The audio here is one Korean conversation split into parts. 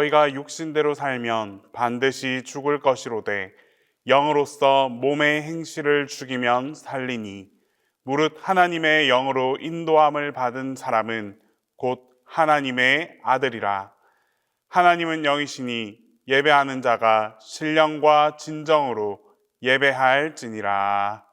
너희가 육신대로 살면 반드시 죽을 것이로되 영으로서 몸의 행실을 죽이면 살리니 무릇 하나님의 영으로 인도함을 받은 사람은 곧 하나님의 아들이라. 하나님은 영이시니 예배하는 자가 신령과 진정으로 예배할지니라.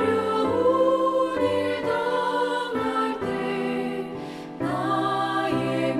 어려운 일 당할 때 나의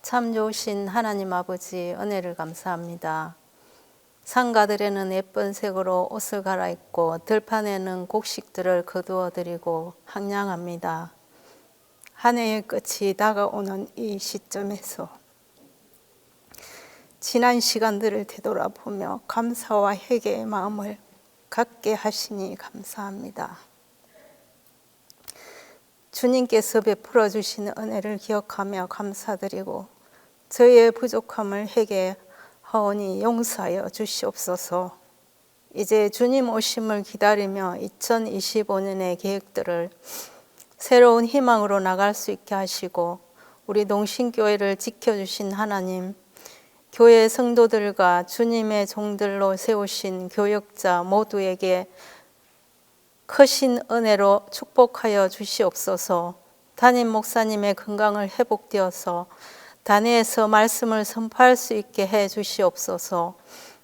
참 좋으신 하나님 아버지 은혜를 감사합니다. 상가들에는 예쁜 색으로 옷을 갈아입고 들판에는 곡식들을 거두어 드리고 항량합니다. 한 해의 끝이 다가오는 이 시점에서 지난 시간들을 되돌아보며 감사와 회개의 마음을 갖게 하시니 감사합니다. 주님께서 베풀어 주신 은혜를 기억하며 감사드리고 저희의 부족함을 회개하오니 용서하여 주시옵소서. 이제 주님 오심을 기다리며 2025년의 계획들을 새로운 희망으로 나갈 수 있게 하시고 우리 농신교회를 지켜주신 하나님, 교회 성도들과 주님의 종들로 세우신 교역자 모두에게 크신 은혜로 축복하여 주시옵소서. 담임 목사님의 건강을 회복되어서 단회에서 말씀을 선포할 수 있게 해 주시옵소서.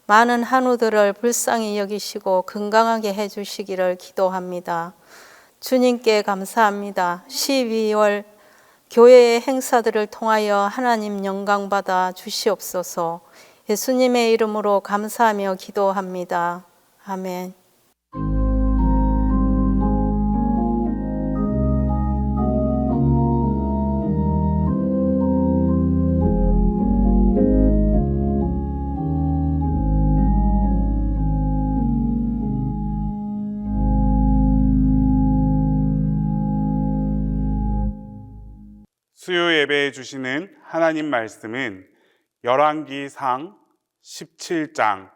많은 한우들을 불쌍히 여기시고 건강하게 해 주시기를 기도합니다. 주님께 감사합니다. 12월 교회의 행사들을 통하여 하나님 영광 받아 주시옵소서. 예수님의 이름으로 감사하며 기도합니다. 아멘. 수요 예배해 주시는 하나님 말씀은 열왕기상 17장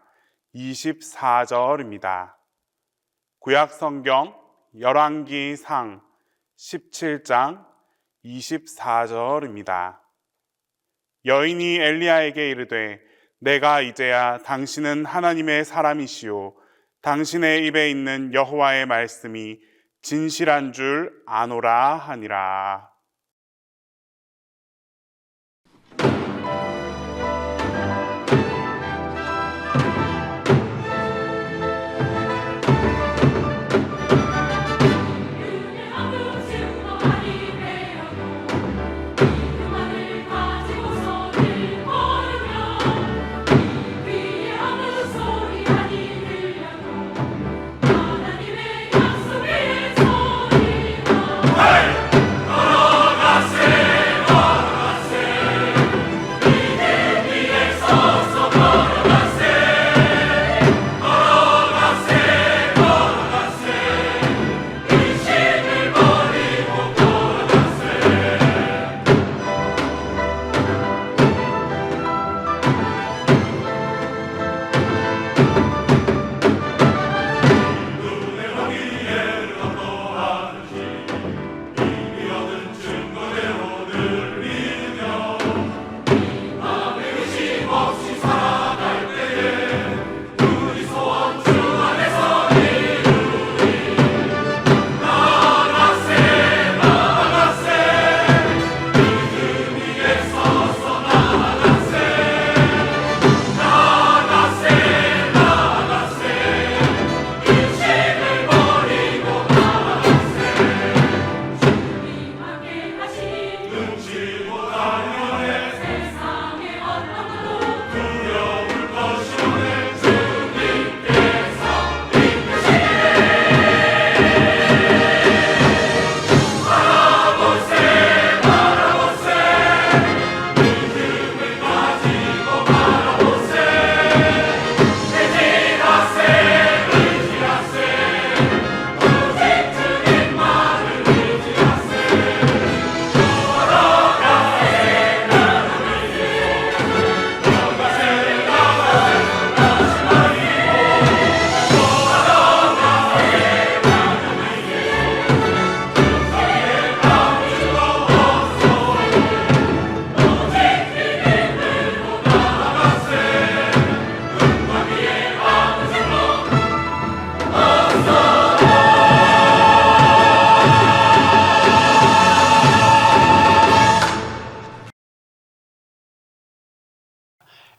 24절입니다. 구약 성경 열왕기상 17장 24절입니다. 여인이 엘리야에게 이르되 내가 이제야 당신은 하나님의 사람이시오 당신의 입에 있는 여호와의 말씀이 진실한 줄 아노라 하니라.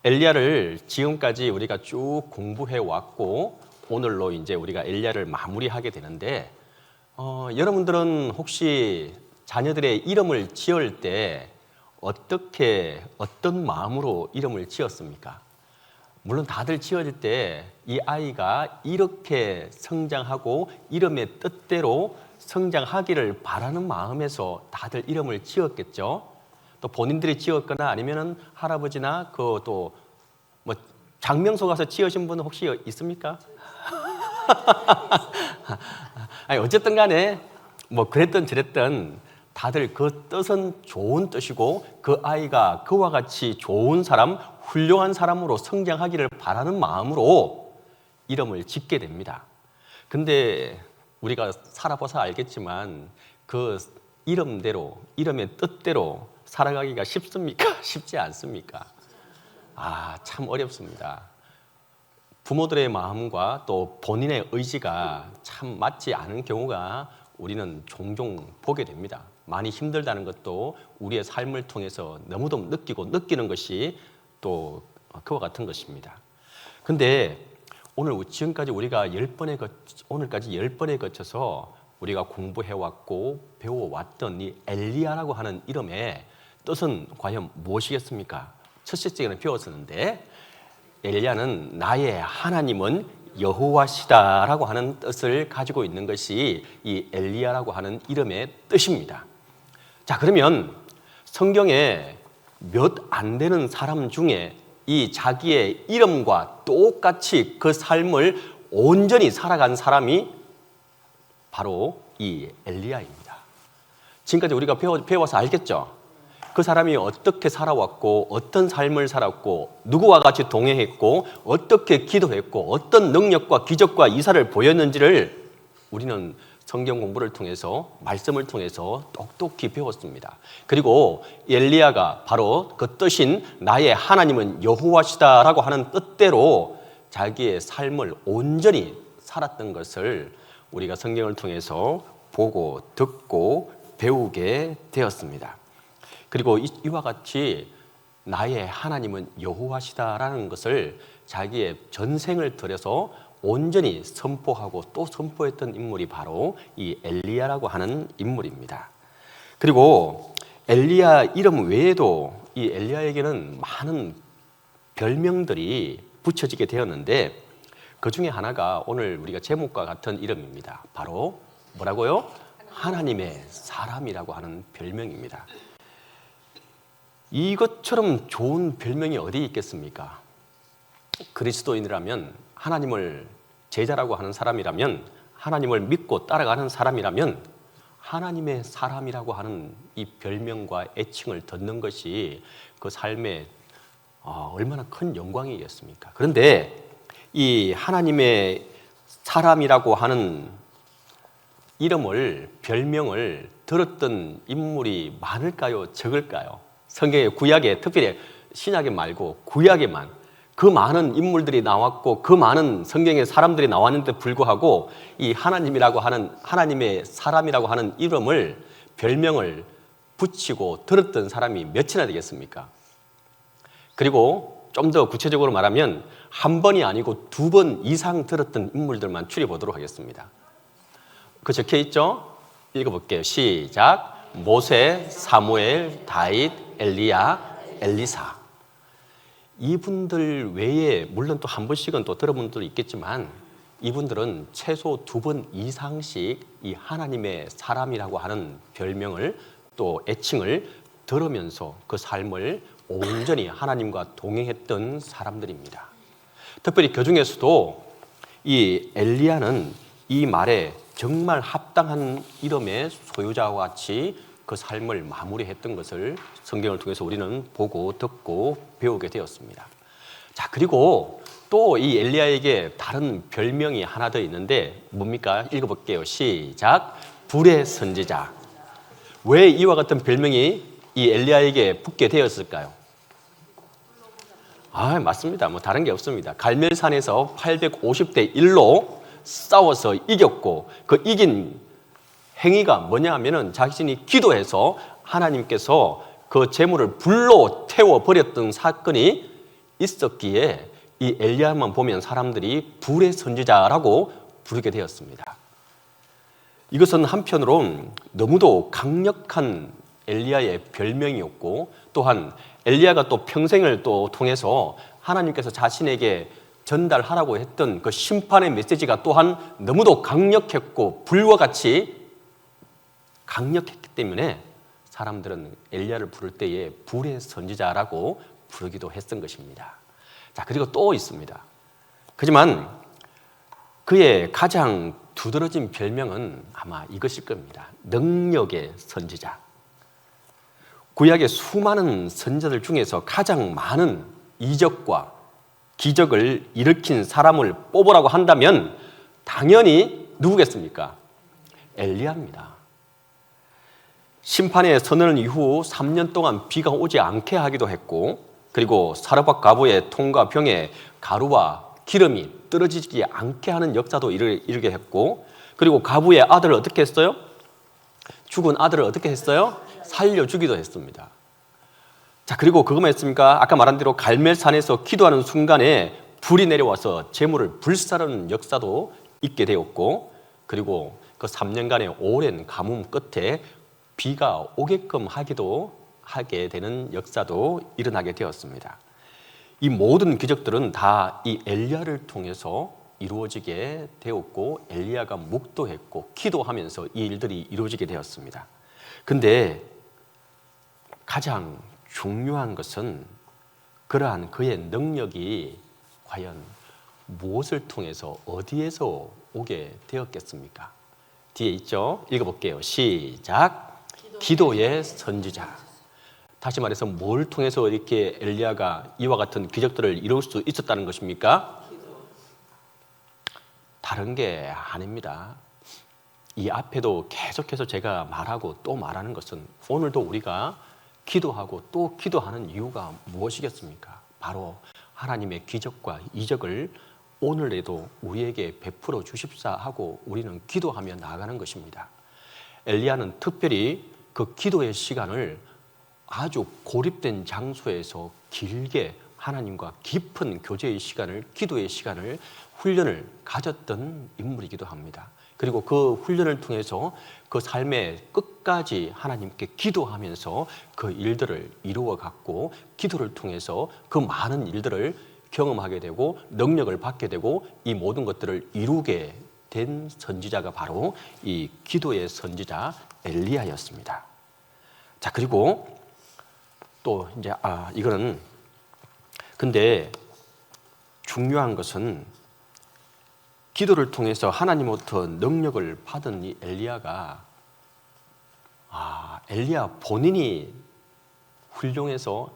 엘리야를 지금까지 우리가 쭉 공부해 왔고 오늘로 이제 우리가 엘리야를 마무리하게 되는데 여러분들은 혹시 자녀들의 이름을 지을 때 어떻게 어떤 마음으로 이름을 지었습니까? 물론 다들 지어질 때 이 아이가 이렇게 성장하고 이름의 뜻대로 성장하기를 바라는 마음에서 다들 이름을 지었겠죠. 또 본인들이 지었거나 아니면은 할아버지나 그 또 뭐 장명소 가서 지으신 분은 혹시 있습니까? 아니 어쨌든 간에 뭐 그랬든 저랬든 다들 그 뜻은 좋은 뜻이고 그 아이가 그와 같이 좋은 사람, 훌륭한 사람으로 성장하기를 바라는 마음으로 이름을 짓게 됩니다. 근데 우리가 살아봐서 알겠지만 그 이름대로, 이름의 뜻대로 살아가기가 쉽습니까? 쉽지 않습니까? 참 어렵습니다. 부모들의 마음과 또 본인의 의지가 참 맞지 않은 경우가 우리는 종종 보게 됩니다. 많이 힘들다는 것도 우리의 삶을 통해서 너무도 느끼고 느끼는 것이 또 그와 같은 것입니다. 근데 지금까지 우리가 오늘까지 10번에 거쳐서 우리가 공부해왔고 배워왔던 이 엘리야라고 하는 이름의 뜻은 과연 무엇이겠습니까? 첫째 시간에 배웠었는데 엘리야는 나의 하나님은 여호와시다라고 하는 뜻을 가지고 있는 것이 이 엘리야라고 하는 이름의 뜻입니다. 자, 그러면 성경에 몇 안 되는 사람 중에 이 자기의 이름과 똑같이 그 삶을 온전히 살아간 사람이 바로 이 엘리야입니다. 지금까지 우리가 배워서 알겠죠? 그 사람이 어떻게 살아왔고 어떤 삶을 살았고 누구와 같이 동행했고 어떻게 기도했고 어떤 능력과 기적과 이사를 보였는지를 우리는 성경 공부를 통해서 말씀을 통해서 똑똑히 배웠습니다. 그리고 엘리야가 바로 그 뜻인 나의 하나님은 여호와시다라고 하는 뜻대로 자기의 삶을 온전히 살았던 것을 우리가 성경을 통해서 보고 듣고 배우게 되었습니다. 그리고 이와 같이 나의 하나님은 여호와시다라는 것을 자기의 전생을 들여서 온전히 선포하고 또 선포했던 인물이 바로 이 엘리야라고 하는 인물입니다. 그리고 엘리야 이름 외에도 이 엘리야에게는 많은 별명들이 붙여지게 되었는데 그 중에 하나가 오늘 우리가 제목과 같은 이름입니다. 바로 뭐라고요? 하나님의 사람이라고 하는 별명입니다. 이것처럼 좋은 별명이 어디 있겠습니까? 그리스도인이라면, 하나님을 제자라고 하는 사람이라면, 하나님을 믿고 따라가는 사람이라면 하나님의 사람이라고 하는 이 별명과 애칭을 듣는 것이 그 삶에 얼마나 큰 영광이겠습니까? 그런데 이 하나님의 사람이라고 하는 이름을, 별명을 들었던 인물이 많을까요? 적을까요? 성경의 구약에, 특별히 신약에 말고 구약에만 그 많은 인물들이 나왔고 그 많은 성경의 사람들이 나왔는데 불구하고 이 하나님이라고 하는, 하나님의 사람이라고 하는 이름을, 별명을 붙이고 들었던 사람이 몇이나 되겠습니까? 그리고 좀 더 구체적으로 말하면 한 번이 아니고 2번 이상 들었던 인물들만 추려 보도록 하겠습니다. 그 적혀 있죠? 읽어볼게요. 시작. 모세, 사무엘, 다윗, 엘리야, 엘리사. 이분들 외에 물론 또 한 번씩은 또 들어본 분도 있겠지만 이분들은 최소 2번 이상씩 이 하나님의 사람이라고 하는 별명을 또 애칭을 들으면서 그 삶을 온전히 하나님과 동행했던 사람들입니다. 특별히 그 중에서도 이 엘리야는 이 말에 정말 합당한 이름의 소유자와 같이 그 삶을 마무리했던 것을 성경을 통해서 우리는 보고 듣고 배우게 되었습니다. 자, 그리고 또 이 엘리야에게 다른 별명이 하나 더 있는데 뭡니까? 읽어볼게요. 시작. 불의 선지자. 왜 이와 같은 별명이 이 엘리야에게 붙게 되었을까요? 맞습니다. 뭐 다른 게 없습니다. 갈멜산에서 850대 1로 싸워서 이겼고 그 이긴 행위가 뭐냐 하면은 자신이 기도해서 하나님께서 그 재물을 불로 태워버렸던 사건이 있었기에 이 엘리야만 보면 사람들이 불의 선지자라고 부르게 되었습니다. 이것은 한편으론 너무도 강력한 엘리야의 별명이었고, 또한 엘리야가 또 평생을 또 통해서 하나님께서 자신에게 전달하라고 했던 그 심판의 메시지가 또한 너무도 강력했고 불과 같이 강력했기 때문에 사람들은 엘리야를 부를 때에 불의 선지자라고 부르기도 했던 것입니다. 자, 그리고 또 있습니다. 하지만 그의 가장 두드러진 별명은 아마 이것일 겁니다. 능력의 선지자. 구약의 수많은 선지자들 중에서 가장 많은 이적과 기적을 일으킨 사람을 뽑으라고 한다면 당연히 누구겠습니까? 엘리야입니다. 심판의 선언 이후 3년 동안 비가 오지 않게 하기도 했고, 그리고 사르밧 가부의 통과 병에 가루와 기름이 떨어지지 않게 하는 역사도 이르게 했고, 그리고 가부의 아들을 어떻게 했어요? 죽은 아들을 어떻게 했어요? 살려주기도 했습니다. 자, 그리고 그거만 했습니까? 아까 말한 대로 갈멜산에서 기도하는 순간에 불이 내려와서 재물을 불사르는 역사도 있게 되었고, 그리고 그 3년간의 오랜 가뭄 끝에 비가 오게끔 하게 되는 역사도 일어나게 되었습니다. 이 모든 기적들은 다 이 엘리야를 통해서 이루어지게 되었고, 엘리야가 묵도했고 기도하면서 이 일들이 이루어지게 되었습니다. 근데 가장 중요한 것은 그러한 그의 능력이 과연 무엇을 통해서 어디에서 오게 되었겠습니까? 뒤에 있죠? 읽어볼게요. 시작. 기도의 선지자. 다시 말해서 뭘 통해서 이렇게 엘리야가 이와 같은 기적들을 이룰 수 있었다는 것입니까? 다른 게 아닙니다. 이 앞에도 계속해서 제가 말하고 또 말하는 것은 오늘도 우리가 기도하고 또 기도하는 이유가 무엇이겠습니까? 바로 하나님의 기적과 이적을 오늘에도 우리에게 베풀어 주십사 하고 우리는 기도하며 나아가는 것입니다. 엘리야는 특별히 그 기도의 시간을 아주 고립된 장소에서 길게 하나님과 깊은 교제의 시간을, 기도의 시간을, 훈련을 가졌던 인물이기도 합니다. 그리고 그 훈련을 통해서 그 삶의 끝까지 하나님께 기도하면서 그 일들을 이루어 갔고, 기도를 통해서 그 많은 일들을 경험하게 되고 능력을 받게 되고 이 모든 것들을 이루게 된 선지자가 바로 이 기도의 선지자 엘리야였습니다. 자, 그리고 또 이제 이거는 근데 중요한 것은 기도를 통해서 하나님으로부터 능력을 받은 이 엘리야가 엘리야 본인이 훌륭해서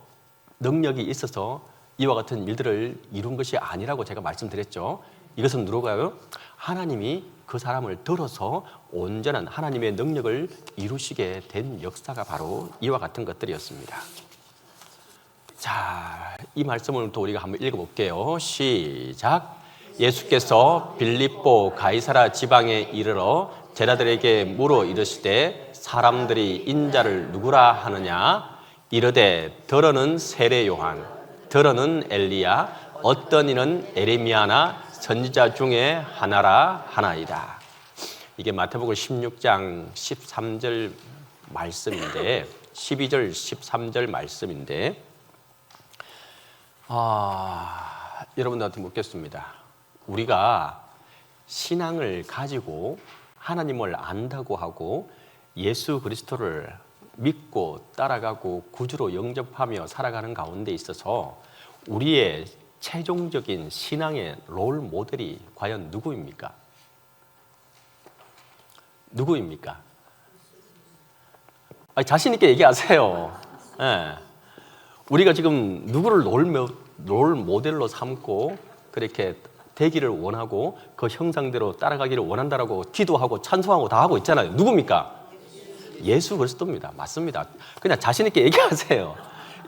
능력이 있어서 이와 같은 일들을 이룬 것이 아니라고 제가 말씀드렸죠. 이것은 누구가요? 하나님이 그 사람을 들어서 온전한 하나님의 능력을 이루시게 된 역사가 바로 이와 같은 것들이었습니다. 자, 이 말씀을 또 우리가 한번 읽어볼게요. 시작. 예수께서 빌립보 가이사라 지방에 이르러 제자들에게 물어 이르시되 사람들이 인자를 누구라 하느냐? 이르되 더러는 세례 요한, 더러는 엘리야, 어떤 이는 에레미야나 선지자 중에 하나라 하나이다. 이게 마태복음 16장 13절 말씀인데 12절 13절 말씀인데 여러분들한테 묻겠습니다. 우리가 신앙을 가지고 하나님을 안다고 하고 예수 그리스도를 믿고 따라가고 구주로 영접하며 살아가는 가운데 있어서 우리의 최종적인 신앙의 롤 모델이 과연 누구입니까? 누구입니까? 자신 있게 얘기하세요. 네. 우리가 지금 누구를 롤 모델로 삼고 그렇게 되기를 원하고 그 형상대로 따라가기를 원한다라고 기도하고 찬송하고 다 하고 있잖아요. 누굽니까? 예수 그리스도입니다. 맞습니다. 그냥 자신 있게 얘기하세요.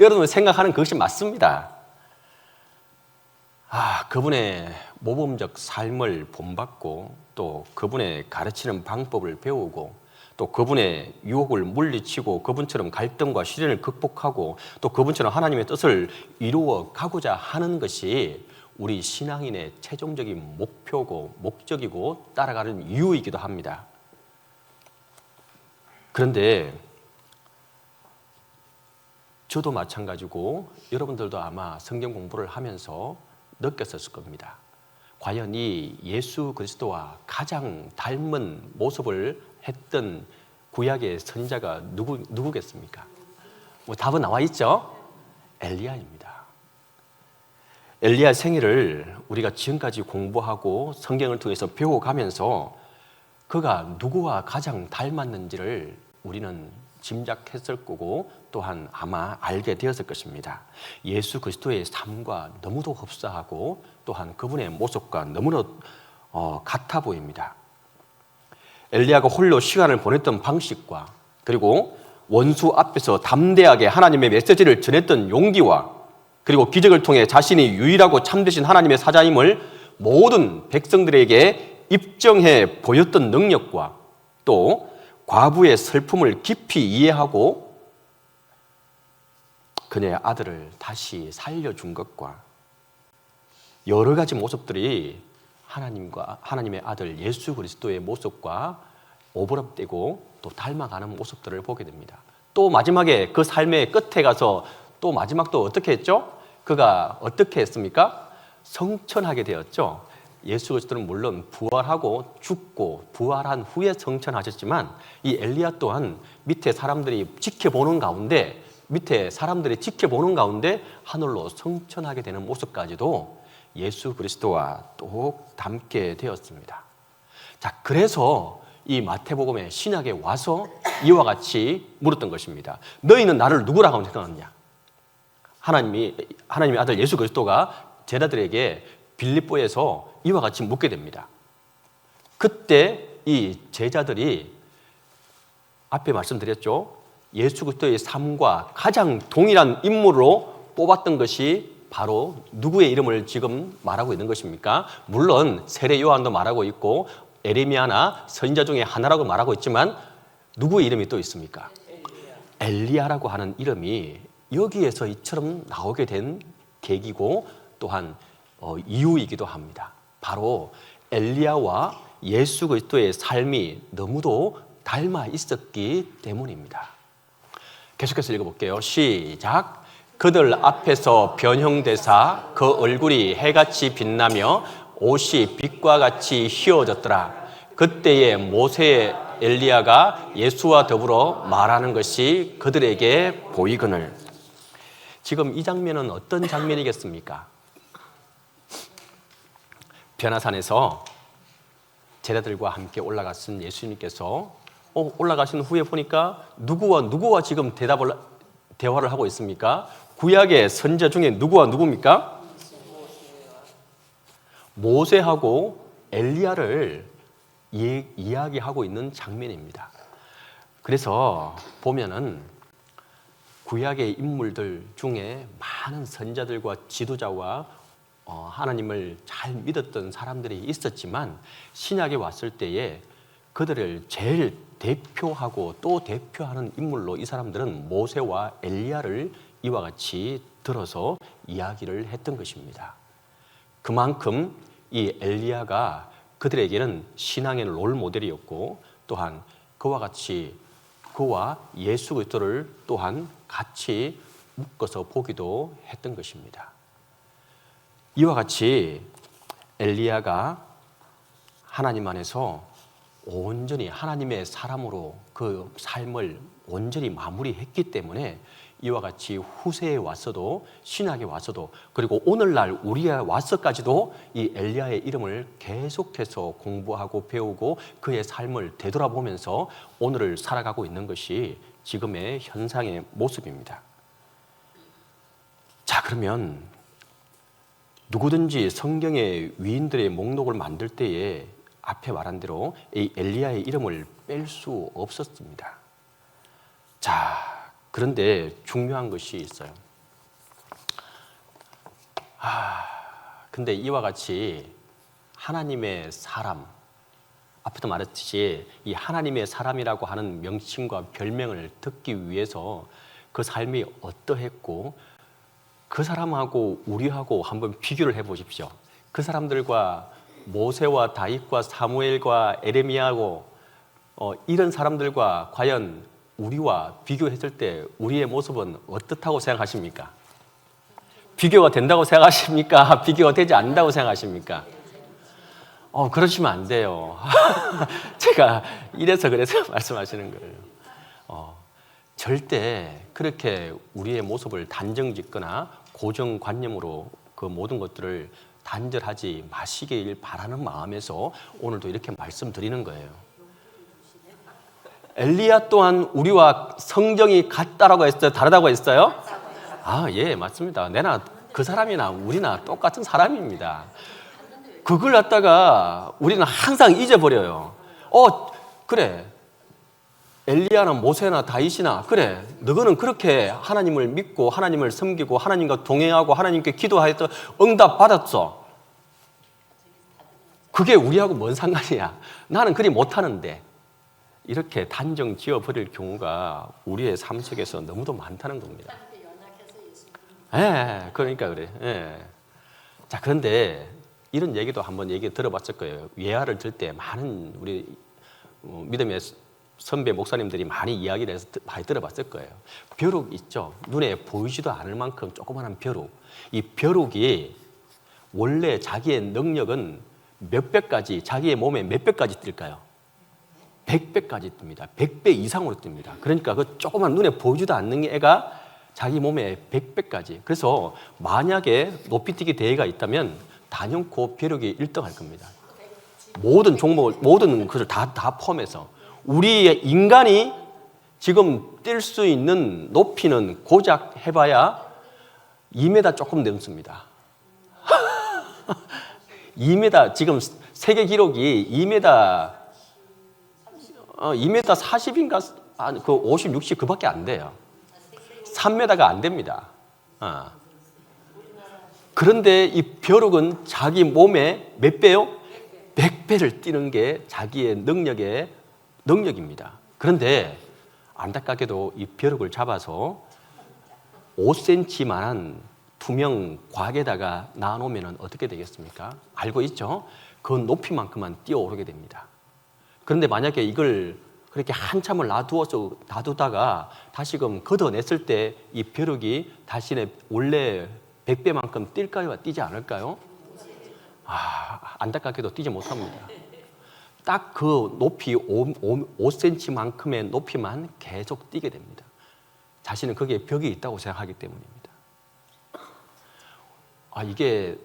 여러분 생각하는 그것이 맞습니다. 그분의 모범적 삶을 본받고 또 그분의 가르치는 방법을 배우고 또 그분의 유혹을 물리치고 그분처럼 갈등과 시련을 극복하고 또 그분처럼 하나님의 뜻을 이루어 가고자 하는 것이 우리 신앙인의 최종적인 목표고 목적이고 따라가는 이유이기도 합니다. 그런데 저도 마찬가지고 여러분들도 아마 성경 공부를 하면서 느꼈을 겁니다. 과연 이 예수 그리스도와 가장 닮은 모습을 했던 구약의 선지자가 누구겠습니까? 뭐 답은 나와 있죠? 엘리야입니다. 엘리야 생애를 우리가 지금까지 공부하고 성경을 통해서 배워가면서 그가 누구와 가장 닮았는지를 우리는 짐작했을 거고 또한 아마 알게 되었을 것입니다. 예수 그리스도의 삶과 너무도 흡사하고 또한 그분의 모습과 너무나 같아 보입니다. 엘리야가 홀로 시간을 보냈던 방식과 그리고 원수 앞에서 담대하게 하나님의 메시지를 전했던 용기와 그리고 기적을 통해 자신이 유일하고 참되신 하나님의 사자임을 모든 백성들에게 입증해 보였던 능력과 또 과부의 슬픔을 깊이 이해하고 그녀의 아들을 다시 살려준 것과 여러 가지 모습들이 하나님의 아들 예수 그리스도의 모습과 오버랩되고 또 닮아가는 모습들을 보게 됩니다. 또 마지막에 그 삶의 끝에 가서 또 마지막도 어떻게 했죠? 그가 어떻게 했습니까? 성천하게 되었죠. 예수 그리스도는 물론 부활하고 죽고 부활한 후에 성천하셨지만 이 엘리야 또한 밑에 사람들이 지켜보는 가운데 하늘로 성천하게 되는 모습까지도 예수 그리스도와 또 닮게 되었습니다. 자, 그래서 이 마태복음의 신약에 와서 이와 같이 물었던 것입니다. 너희는 나를 누구라고 생각하느냐? 하나님의 아들 예수 그리스도가 제자들에게 빌립보에서 이와 같이 묻게 됩니다. 그때 이 제자들이 앞에 말씀드렸죠. 예수 그리스도의 삶과 가장 동일한 인물로 뽑았던 것이 바로 누구의 이름을 지금 말하고 있는 것입니까? 물론 세례 요한도 말하고 있고 에레미야나 선지자 중에 하나라고 말하고 있지만 누구의 이름이 또 있습니까? 엘리야라고 하는 이름이 여기에서 이처럼 나오게 된 계기고 또한 이유이기도 합니다. 바로 엘리야와 예수 그리스도의 삶이 너무도 닮아 있었기 때문입니다. 계속해서 읽어볼게요. 시작. 그들 앞에서 변형되사 그 얼굴이 해같이 빛나며 옷이 빛과 같이 휘어졌더라. 그때에 모세의 엘리야가 예수와 더불어 말하는 것이 그들에게 보이거늘. 지금 이 장면은 어떤 장면이겠습니까? 변화산에서 제자들과 함께 올라갔은 예수님께서 올라가신 후에 보니까 누구와 지금 대화를 하고 있습니까? 구약의 선지자 중에 누구와 누구입니까? 모세하고 엘리야를 이야기하고 있는 장면입니다. 그래서 보면은 구약의 인물들 중에 많은 선지자들과 지도자와 하나님을 잘 믿었던 사람들이 있었지만 신약에 왔을 때에 그들을 제일 대표하고 또 대표하는 인물로 이 사람들은 모세와 엘리야를 이와 같이 들어서 이야기를 했던 것입니다. 그만큼 이 엘리야가 그들에게는 신앙의 롤 모델이었고 또한 그와 예수 그리스도를 또한 같이 묶어서 보기도 했던 것입니다. 이와 같이 엘리야가 하나님 안에서 온전히 하나님의 사람으로 그 삶을 온전히 마무리했기 때문에 이와 같이 후세에 왔어도 신약에 왔어도 그리고 오늘날 우리에 와서까지도 이 엘리야의 이름을 계속해서 공부하고 배우고 그의 삶을 되돌아보면서 오늘을 살아가고 있는 것이 지금의 현상의 모습입니다. 자, 그러면 누구든지 성경의 위인들의 목록을 만들 때에 앞에 말한 대로 이 엘리야의 이름을 뺄 수 없었습니다. 자, 그런데 중요한 것이 있어요. 근데 이와 같이 하나님의 사람, 앞에도 말했듯이 이 하나님의 사람이라고 하는 명칭과 별명을 듣기 위해서 그 삶이 어떠했고 그 사람하고 우리하고 한번 비교를 해보십시오. 그 사람들과 모세와 다윗과 사무엘과 에레미야하고 이런 사람들과 과연 우리와 비교했을 때 우리의 모습은 어떻다고 생각하십니까? 비교가 된다고 생각하십니까? 비교가 되지 않는다고 생각하십니까? 그러시면 안 돼요. 제가 이래서 그래서 말씀하시는 거예요. 절대 그렇게 우리의 모습을 단정 짓거나 고정관념으로 그 모든 것들을 단절하지 마시길 바라는 마음에서 오늘도 이렇게 말씀드리는 거예요. 엘리야 또한 우리와 성정이 같다라고 했어요? 다르다고 했어요? 예, 맞습니다. 내나 그 사람이나 우리나 똑같은 사람입니다. 그걸 갖다가 우리는 항상 잊어버려요. 그래. 엘리야나 모세나 다윗이나 그래. 너희는 그렇게 하나님을 믿고 하나님을 섬기고 하나님과 동행하고 하나님께 기도하여서 응답 받았어. 그게 우리하고 뭔 상관이야. 나는 그리 못하는데. 이렇게 단정 지어버릴 경우가 우리의 삶 속에서 너무도 많다는 겁니다. 그러니까 그래. 자, 그런데 이런 얘기도 한번 얘기 들어봤을 거예요. 예화를 들 때 많은 우리 믿음의 선배 목사님들이 많이 이야기를 해서 많이 들어봤을 거예요. 벼룩 있죠. 눈에 보이지도 않을 만큼 조그마한 벼룩. 이 벼룩이 원래 자기의 능력은 몇 배까지, 자기의 몸에 몇 배까지 뜰까요? 100배까지 뜹니다. 100배 이상으로 뜹니다. 그러니까 그 조그만 눈에 보이지도 않는 애가 자기 몸에 100배까지. 그래서 만약에 높이뛰기 대회가 있다면 단연코 벼룩이 1등할 겁니다. 모든 종목을, 모든 것을 다 포함해서. 우리의 인간이 지금 뛸 수 있는 높이는 고작 해봐야 2m 조금 넘습니다. 2m, 지금 세계 기록이 2m 40인가, 50, 60 그밖에 안 돼요. 3m가 안 됩니다. 그런데 이 벼룩은 자기 몸에 몇 배요? 100배를 뛰는 게 자기의 능력입니다. 그런데 안타깝게도 이 벼룩을 잡아서 5cm만한 투명 곽에다가 놔놓으면 어떻게 되겠습니까? 알고 있죠? 그 높이만큼만 뛰어오르게 됩니다. 그런데 만약에 이걸 그렇게 한참을 놔두다가 다시금 걷어냈을 때 이 벼룩이 자신의 원래 100배만큼 뛸까요? 뛰지 않을까요? 안타깝게도 뛰지 못합니다. 딱 그 높이 5cm만큼의 높이만 계속 뛰게 됩니다. 자신은 거기에 벽이 있다고 생각하기 때문입니다. 이게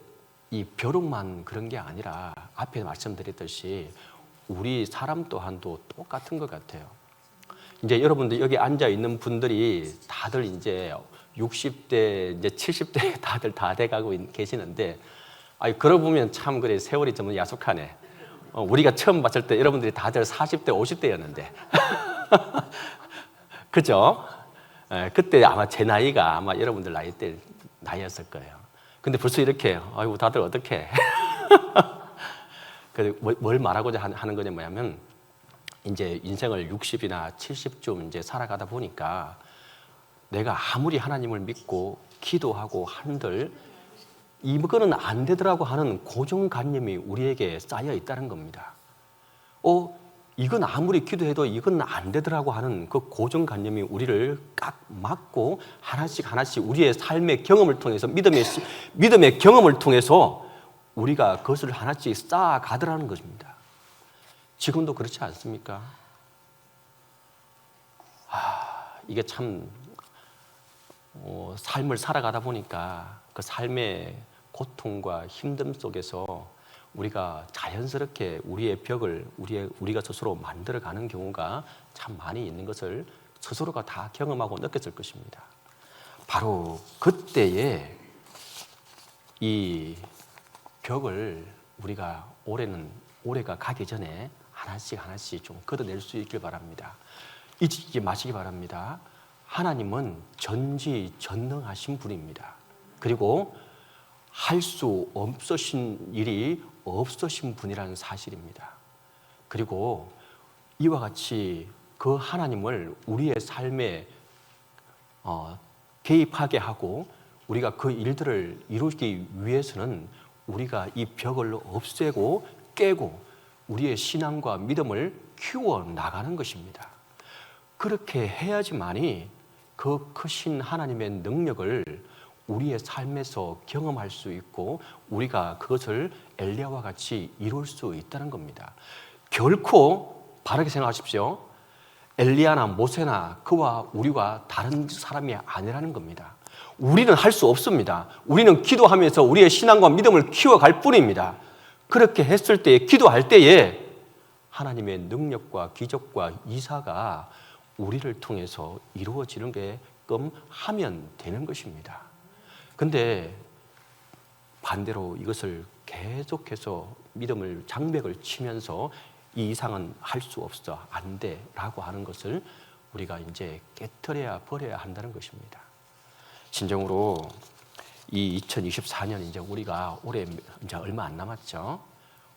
이 벼룩만 그런 게 아니라 앞에 말씀드렸듯이 우리 사람 또한도 똑같은 것 같아요. 이제 여러분들 여기 앉아 있는 분들이 다들 이제 60대, 이제 70대 다들 다 돼가고 계시는데, 그러고 보면 참 그래 세월이 좀 야속하네. 우리가 처음 봤을 때 여러분들이 다들 40대, 50대였는데, 그죠? 그때 아마 제 나이가 아마 여러분들 나이였을 거예요. 근데 벌써 이렇게, 다들 어떡해. 뭘 말하고자 하는 거냐 뭐냐면, 이제 인생을 60이나 70쯤 이제 살아가다 보니까 내가 아무리 하나님을 믿고 기도하고 한들 이거는 안 되더라고 하는 고정관념이 우리에게 쌓여 있다는 겁니다. 이건 아무리 기도해도 이건 안 되더라고 하는 그 고정관념이 우리를 꽉 막고 하나씩 우리의 삶의 경험을 통해서 믿음의 경험을 통해서 우리가 그것을 하나씩 쌓아가더라는 것입니다. 지금도 그렇지 않습니까? 이게 참 삶을 살아가다 보니까 그 삶의 고통과 힘듦 속에서 우리가 자연스럽게 우리의 벽을 우리가 스스로 만들어가는 경우가 참 많이 있는 것을 스스로가 다 경험하고 느꼈을 것입니다. 바로 그때에 이 벽을 우리가 올해가 가기 전에 하나씩 좀 걷어낼 수 있길 바랍니다. 잊지 마시기 바랍니다. 하나님은 전지전능하신 분입니다. 그리고 할 수 없으신 일이 없으신 분이라는 사실입니다. 그리고 이와 같이 그 하나님을 우리의 삶에 개입하게 하고 우리가 그 일들을 이루기 위해서는 우리가 이 벽을 없애고 깨고 우리의 신앙과 믿음을 키워 나가는 것입니다. 그렇게 해야지만이 그 크신 하나님의 능력을 우리의 삶에서 경험할 수 있고 우리가 그것을 엘리야와 같이 이룰 수 있다는 겁니다. 결코 바르게 생각하십시오. 엘리야나 모세나 그와 우리와 다른 사람이 아니라는 겁니다. 우리는 할 수 없습니다. 우리는 기도하면서 우리의 신앙과 믿음을 키워갈 뿐입니다. 그렇게 했을 때에, 기도할 때에 하나님의 능력과 기적과 이사가 우리를 통해서 이루어지는 게끔 하면 되는 것입니다. 근데 반대로 이것을 계속해서 믿음을 장벽을 치면서 이 이상은 할 수 없어, 안 돼 라고 하는 것을 우리가 이제 깨트려야 버려야 한다는 것입니다. 진정으로 이 2024년 이제 우리가 올해 이제 얼마 안 남았죠.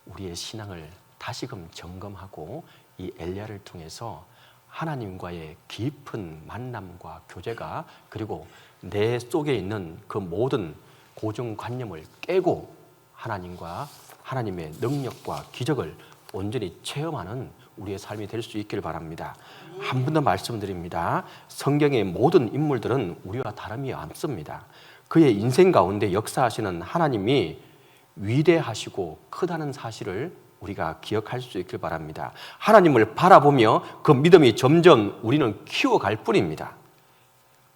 우리의 신앙을 다시금 점검하고 이 엘리야를 통해서 하나님과의 깊은 만남과 교제가, 그리고 내 속에 있는 그 모든 고정관념을 깨고 하나님과 하나님의 능력과 기적을 온전히 체험하는 우리의 삶이 될 수 있기를 바랍니다. 한 번 더 말씀드립니다. 성경의 모든 인물들은 우리와 다름이 없습니다. 그의 인생 가운데 역사하시는 하나님이 위대하시고 크다는 사실을 우리가 기억할 수 있길 바랍니다. 하나님을 바라보며 그 믿음이 점점 우리는 키워갈 뿐입니다.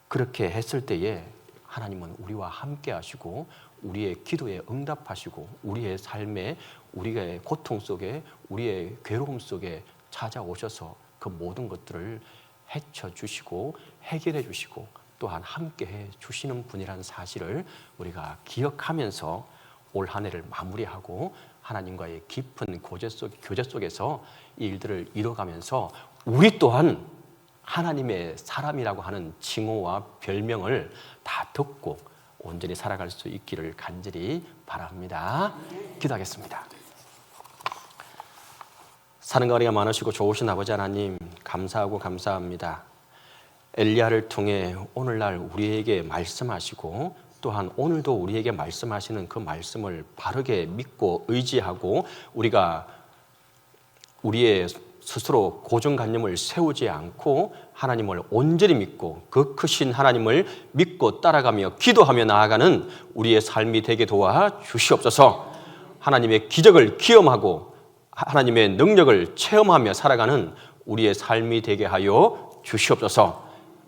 그렇게 했을 때에 하나님은 우리와 함께 하시고 우리의 기도에 응답하시고 우리의 삶에, 우리의 고통 속에, 우리의 괴로움 속에 찾아오셔서 그 모든 것들을 헤쳐주시고 해결해 주시고 또한 함께해 주시는 분이라는 사실을 우리가 기억하면서 올 한 해를 마무리하고 하나님과의 깊은 교제 속에서 이 일들을 이뤄가면서 우리 또한 하나님의 사람이라고 하는 칭호와 별명을 다 듣고 온전히 살아갈 수 있기를 간절히 바랍니다. 기도하겠습니다. 사랑과 은혜가 많으시고 좋으신 아버지 하나님, 감사하고 감사합니다. 엘리야를 통해 오늘날 우리에게 말씀하시고 또한 오늘도 우리에게 말씀하시는 그 말씀을 바르게 믿고 의지하고 우리가 우리의 스스로 고정관념을 세우지 않고 하나님을 온전히 믿고 그 크신 하나님을 믿고 따라가며 기도하며 나아가는 우리의 삶이 되게 도와 주시옵소서. 하나님의 기적을 기험하고 하나님의 능력을 체험하며 살아가는 우리의 삶이 되게 하여 주시옵소서.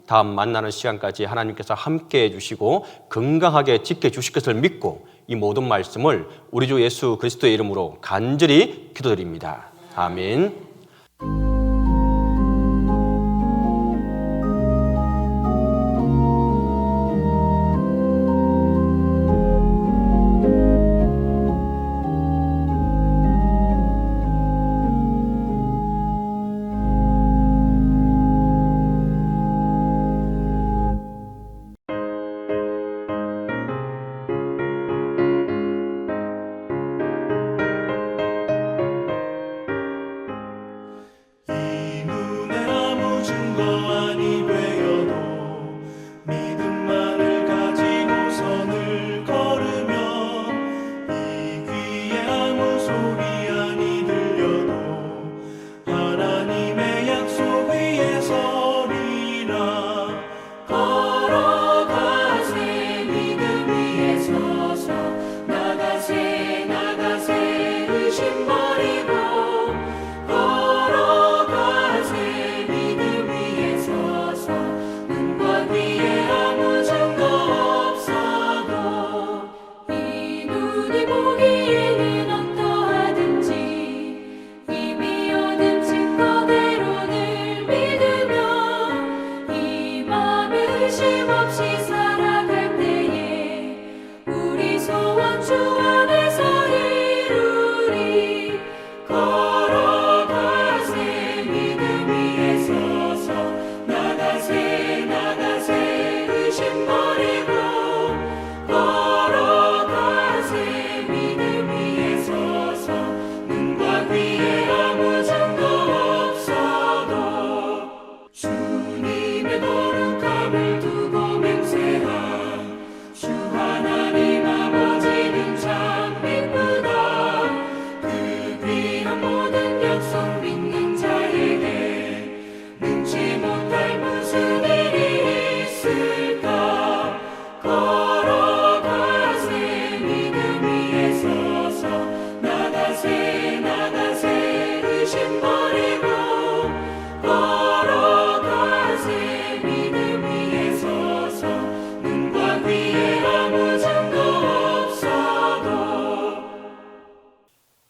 다음 만나는 시간까지 하나님께서 함께해 주시고 건강하게 지켜주실 것을 믿고 이 모든 말씀을 우리 주 예수 그리스도의 이름으로 간절히 기도드립니다. 아멘.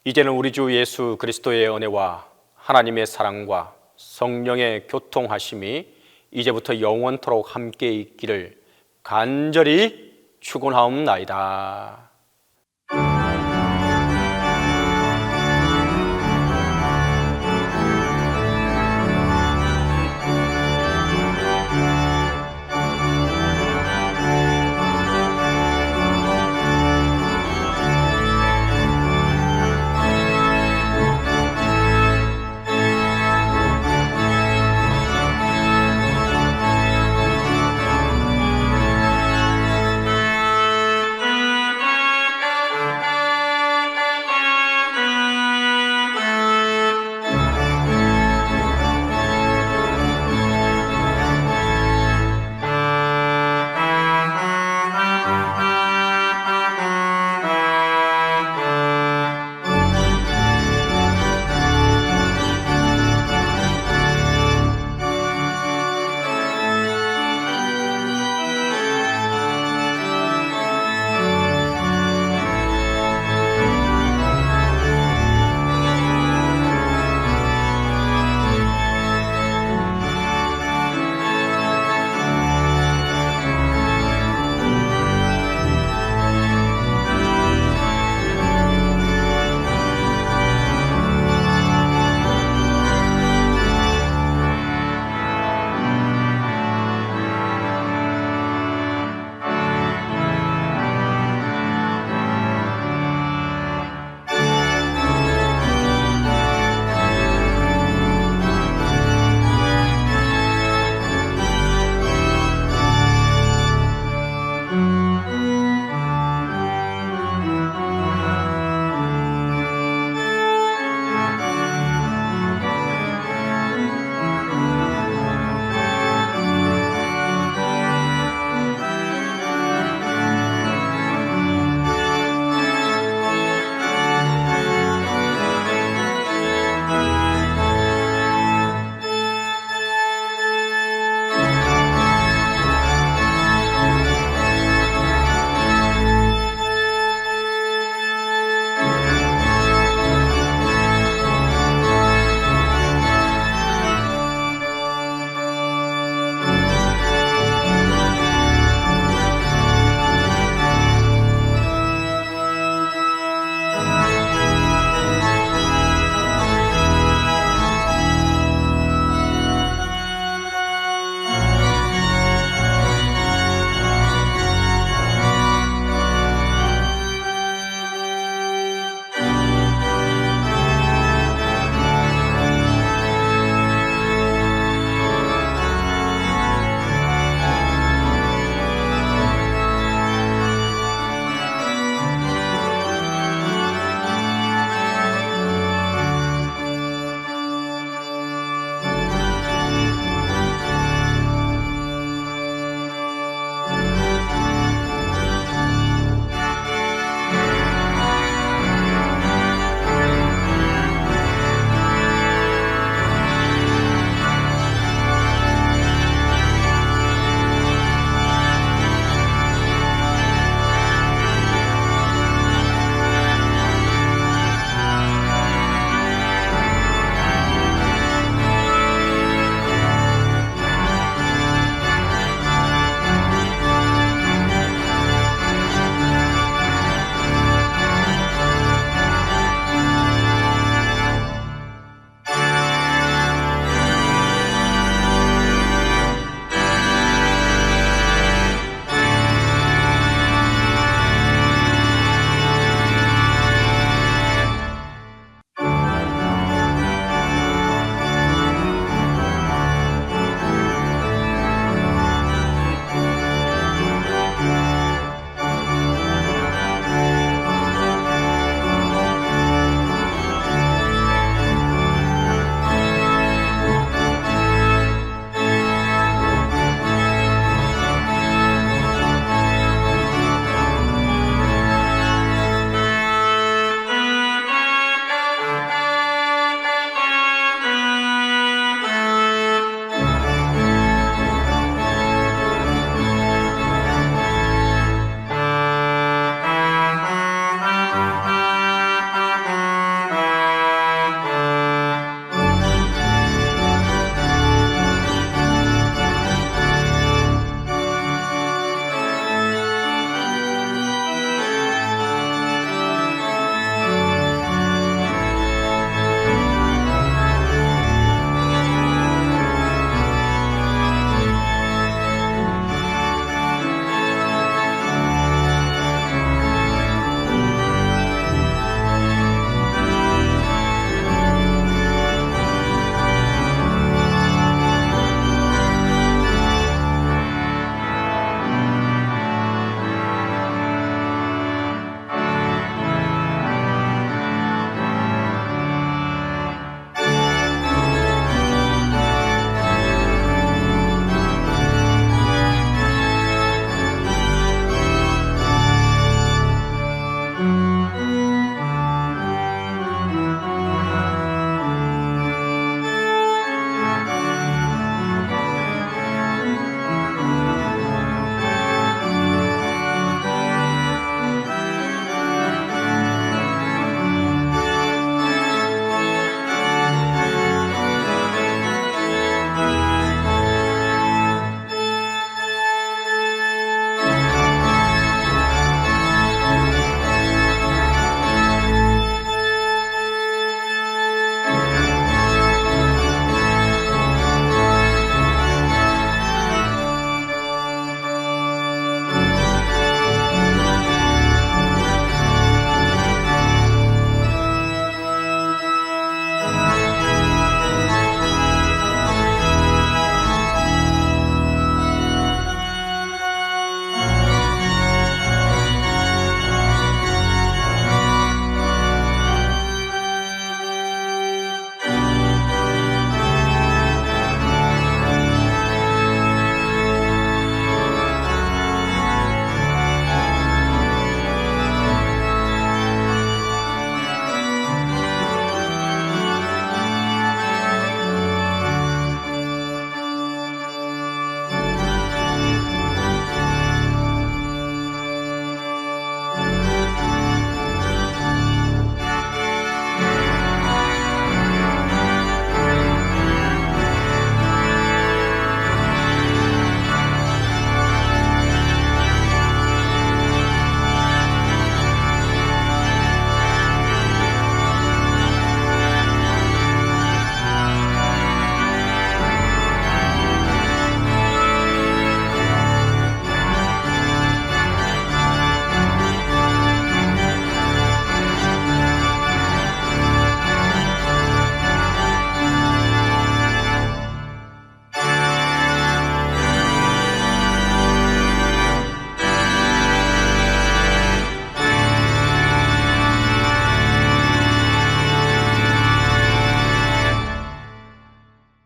이제는 우리 주 예수 그리스도의 은혜와 하나님의 사랑과 성령의 교통하심이 이제부터 영원토록 함께 있기를 간절히 축원하옵나이다.